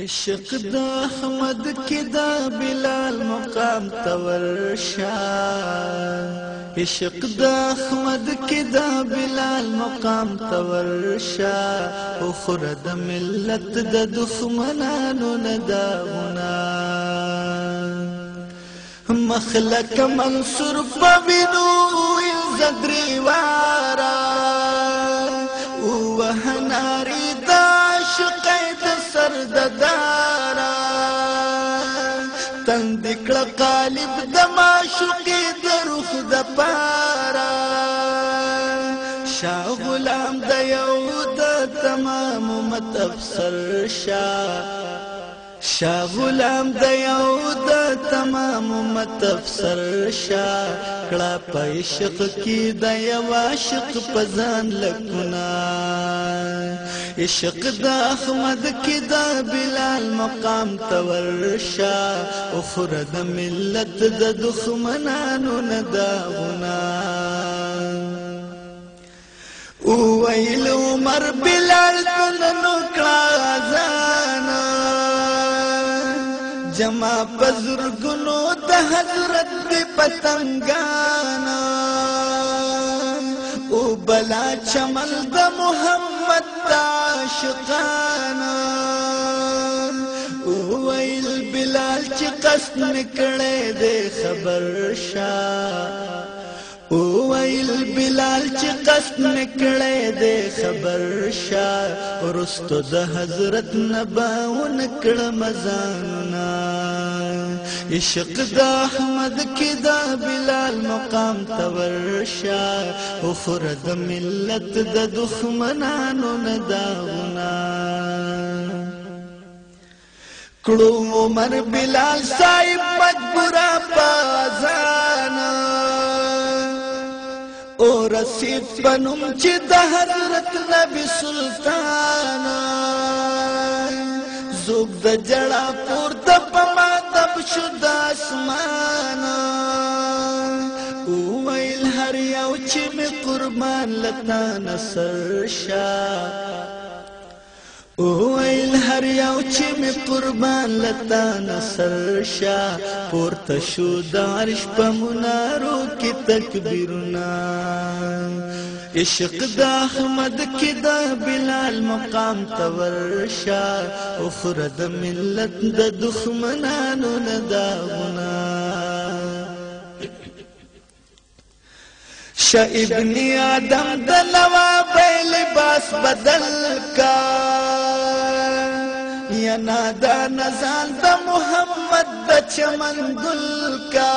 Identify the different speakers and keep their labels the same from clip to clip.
Speaker 1: عشق د احمد کی دا بلال مقام تورشا عشق د احمد کی دا بلال مقام تورشا اخر د ملت د دښمنانو نداغنا مخلق منصور پوینو زدری وارا وهناری دا شقید سر دارا تندکل قالب د معشوقی د روح د پارا شاه غلام د یو د تمام امت افسر شاه غلام د یو د تمام امت افسر کړه په عشق کې د یو عاشق پزان لکنا عشق د احمد کې د بلال مقام تورشا اخر د ملت د دښمنانو نداغنا ویل عمر بلال تنو کړه جما بزرگنو د حضرت دی پتنگانا او بلا چمل د محمد عاشقانا او ویل بلال چی قصد نکڑے دے خبر شا او ویل بلال چی قصد نکڑے دے خبر شا رستو د حضرت نباو نکڑ مزاننا عشق د احمد کی دا بلال مقام تورشا اخر د ملت د دښمنانو نداغنا کړو عمر بلال صاحب مجبورا پازانا او رسید پنم چی د حضرت نبی سلطانا زوگ د جڑا پور د پما دب شد آسمانا اوویل هر یو چی می قربان لتا نصر شا اوویل هر یو چی می قربان لتا نصر شا پورته شو د عرش په منارو کی تکبیرنا عشق د احمد کی د بلال مقام تورشا اخر د ملت د دښمنانو نداغنا شا ابن آدم د نوابی لباس بدل کا یا نادا نزال د محمد د چمن گل کا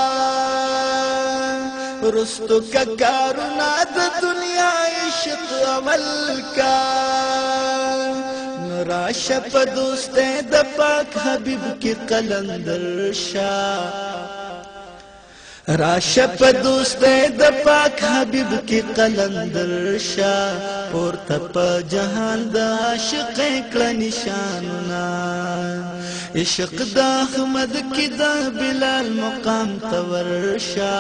Speaker 1: رستو کا کارونا د دنیا عشق عمل کا نراش پا دوست د پاک حبیب کی قلندر شاہ راشه په دوست د پاک حبیب کی قلندر شاه پورته په جهان د عاشق کړه نشانونه عشق د احمد کی د بلال مقام تورشا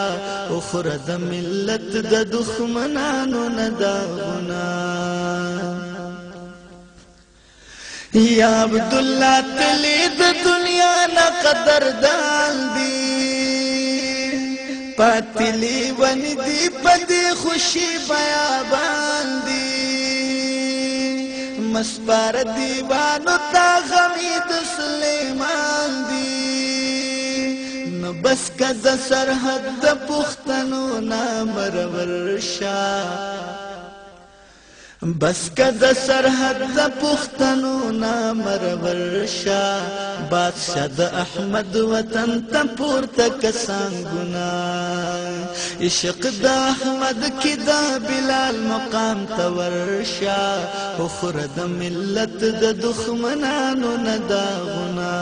Speaker 1: اخر د ملت د دښمنانو نداغنا یا عبدالله تلی د دنیا نه قدردان دی پاتلی ونی دی پدی خوشی بیابان دی مسپار دیوانو تا غمید سلیمان دی نو بس که د سرحد د پختنو نامرور شا بس که د سرحد د پختنو نامرور شا بادشاہ د احمد وطن تا پورته کسانګنا عشق د احمد کی د بلال مقام تورشا اخر د ملت د دښمنانو نداغنا